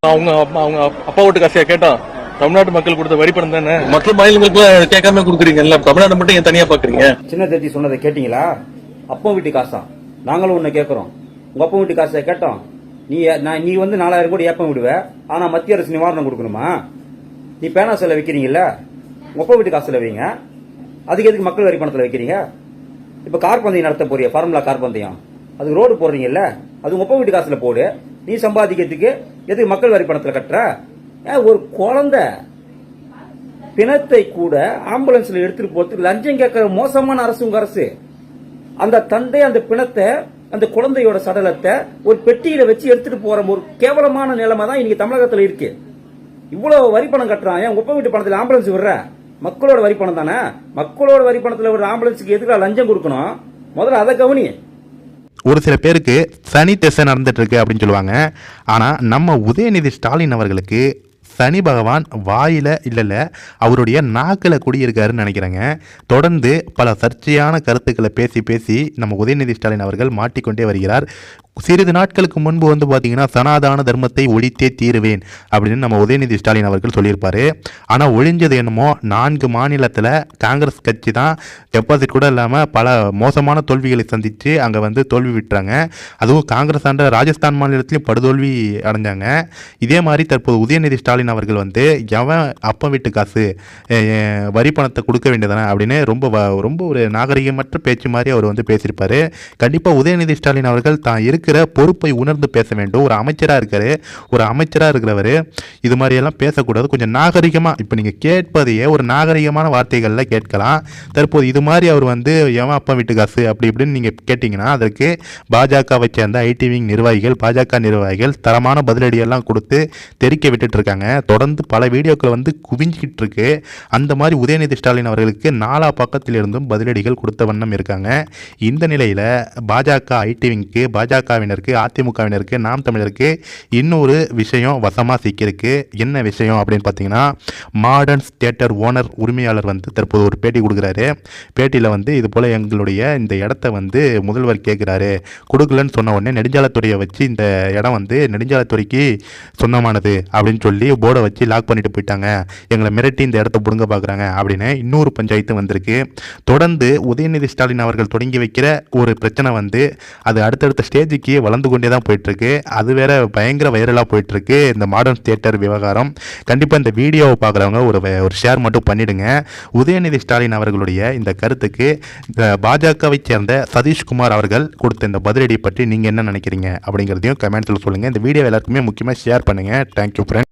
அவங்க அவங்க அப்பா வீட்டு காசையா கேட்டோம். தமிழ்நாட்டு மக்கள் கொடுத்த வரி பணம் தானே. மற்ற மாநிலங்களுக்கு கேட்காம கொடுக்குறீங்கல்ல, தமிழ்நாடு மட்டும் ஏன் தனியா பாக்குறீங்க? சின்ன தேதி சொன்னதை கேட்டீங்களா? அப்பா வீட்டு காசா? நாங்களும் உன்னை கேட்கறோம். உங்க அப்பா வீட்டு காசை கேட்டோம். நீ வந்து 4000 கோடி ஏப்பம் விடுவ, ஆனா மத்திய அரசு நிவாரணம் கொடுக்கணுமா? நீ பேனா செல்ல வைக்கிறீங்கல்ல, உங்க அப்பா வீட்டு காசுல வைங்க. அதுக்கு எதுக்கு மக்கள் வரி பணத்துல வைக்கிறீங்க? இப்ப கார் பந்தயம் நடத்த போறிய, ஃபார்முலா கார் பந்தயம், அது ரோடு போடுறீங்கல்ல, அது உங்க அப்பா வீட்டு காசுல போடு. நீ சம்பாதிக்கிறதுக்கு எதுக்கு மக்கள் வரி பணத்துல கட்டுற? ஒரு குழந்தை பிணத்தை கூட ஆம்புலன்ஸ்ல எடுத்துட்டு போறதுக்கு லஞ்சம் கேட்கிற மோசமான அரசு உங்க அரசு. அந்த தந்தை அந்த பிணத்தை, அந்த குழந்தையோட சடலத்தை ஒரு பெட்டியில வச்சு எடுத்துட்டு போற ஒரு கேவலமான நிலைமை தான் இன்னைக்கு தமிழகத்துல இருக்கு. இவ்வளவு வரி பணம் கட்டுறான். உங்க அப்பா வீட்டு பணத்துல ஆம்புலன்ஸ் விடுற? மக்களோட வரி பணம் தானே. மக்களோட வரி பணத்துல ஒரு ஆம்புலன்ஸுக்கு எதுக்கு லஞ்சம் கொடுக்கணும்? முதல்ல அதை கவனி. ஒரு சில பேருக்கு சனி திசை நடந்துட்டு இருக்கு அப்படின்னு சொல்லுவாங்க. ஆனால் நம்ம உதயநிதி ஸ்டாலின் அவர்களுக்கு சனி பகவான் வாயில இல்ல அவருடைய நாக்கில் குடியிருக்காருன்னு நினைக்கிறேங்க. தொடர்ந்து பல சர்ச்சையான கருத்துக்களை பேசி பேசி நம்ம உதயநிதி ஸ்டாலின் அவர்கள் மாட்டிக்கொண்டே வருகிறார். சிறிது நாட்களுக்கு முன்பு வந்து பார்த்தீங்கன்னா சனாதன தர்மத்தை ஒழித்தே தீருவேன் அப்படின்னு நம்ம உதயநிதி ஸ்டாலின் அவர்கள் சொல்லியிருப்பாரு. ஆனால் ஒழிஞ்சது என்னமோ 4 மாநிலத்தில் காங்கிரஸ் கட்சி தான் டெபாசிட் கூட இல்லாமல் பல மோசமான தோல்விகளை சந்தித்து அங்கே வந்து தோல்வி விட்டுறாங்க. அதுவும் காங்கிரஸ் ஆண்ட ராஜஸ்தான் மாநிலத்திலையும் படுதோல்வி அடைஞ்சாங்க. இதே மாதிரி தற்போது உதயநிதி ஸ்டாலின் அவர்கள் வந்து எவன் அப்பா வீட்டு காசு வரி பணத்தை கொடுக்க வேண்டியதானே அப்படின்னு ரொம்ப ஒரு நாகரிகமற்ற பேச்சு மாதிரி அவர் வந்து பேசியிருப்பார். கண்டிப்பாக உதயநிதி ஸ்டாலின் அவர்கள் தான் இருக்கிற பொறுப்பை உணர்ந்து பேச வேண்டும். ஒரு அமைச்சராக இருக்கிறவர் இது மாதிரியெல்லாம் பேசக்கூடாது. கொஞ்சம் நாகரிகமாக, இப்போ நீங்கள் கேட்பதையே ஒரு நாகரிகமான வார்த்தைகளில் கேட்கலாம். தற்போது இது மாதிரி அவர் வந்து எவன் அப்பா வீட்டு காசு அப்படி இப்படின்னு நீங்கள் கேட்டிங்கன்னா அதற்கு பாஜகவை சேர்ந்த ஐடி விங் நிர்வாகிகள், பாஜக நிர்வாகிகள் தரமான பதிலடியெல்லாம் கொடுத்து தெரிக்க விட்டுட்டு இருக்காங்க. தொடர்ந்து பல வீடியோக்கள் வந்து குவிஞ்சிக்கிட்டு இருக்கு. அந்த மாதிரி உதயநிதி ஸ்டாலின் அவர்களுக்கு 4 பக்கத்திலிருந்தும் பதிலடிகள் கொடுத்த வண்ணம் இருக்காங்க. இந்த நிலையில் பாஜக ஐடி விங்க்கு, பாஜகவினருக்கு, அதிமுகவினருக்கு, நாம் தமிழருக்கு இன்னொரு விஷயம் வசமாக சிக்கியிருக்கு. என்ன விஷயம் அப்படின்னு பார்த்தீங்கன்னா, மாடர்ன் தியேட்டர் ஓனர் உரிமையாளர் வந்து தற்போது ஒரு பேட்டி கொடுக்குறாரு. பேட்டியில் வந்து இது போல் எங்களுடைய இந்த இடத்த வந்து முதல்வர் கேட்குறாரு, கொடுக்கலன்னு சொன்ன உடனே நெடுஞ்சாலைத்துறையை வச்சு இந்த இடம் வந்து நெடுஞ்சாலைத்துறைக்கு சொந்தமானது அப்படின்னு சொல்லி போர்டை வச்சு லாக் பண்ணிட்டு போயிட்டாங்க, எங்களை மிரட்டி இந்த இடத்த பிடுங்க பார்க்குறாங்க அப்படின்னு இன்னொரு பஞ்சாயத்து வந்திருக்கு. தொடர்ந்து உதயநிதி ஸ்டாலின் அவர்கள் தொடங்கி வைக்கிற ஒரு பிரச்சனை வந்து அது அடுத்தடுத்த ஸ்டேஜுக்கு வளர்ந்து கொண்டே தான் போயிட்டுருக்கு. அது வேற பயங்கர வைரலாக போயிட்டுருக்கு இந்த மாடர்ன் தியேட்டர் விவகாரம். கண்டிப்பாக இந்த வீடியோவை பார்க்குறவங்க ஒரு ஷேர் மட்டும் பண்ணிவிடுங்க. உதயநிதி ஸ்டாலின் அவர்களுடைய இந்த கருத்துக்கு பாஜகவை சேர்ந்த சதீஷ்குமார் அவர்கள் கொடுத்த இந்த பதிலடி பற்றி நீங்கள் என்ன நினைக்கிறீங்க அப்படிங்கிறதையும் கமெண்ட்ஸில் சொல்லுங்கள். இந்த வீடியோ எல்லாருக்குமே முக்கியமாக ஷேர் பண்ணுங்கள். Thank you friend.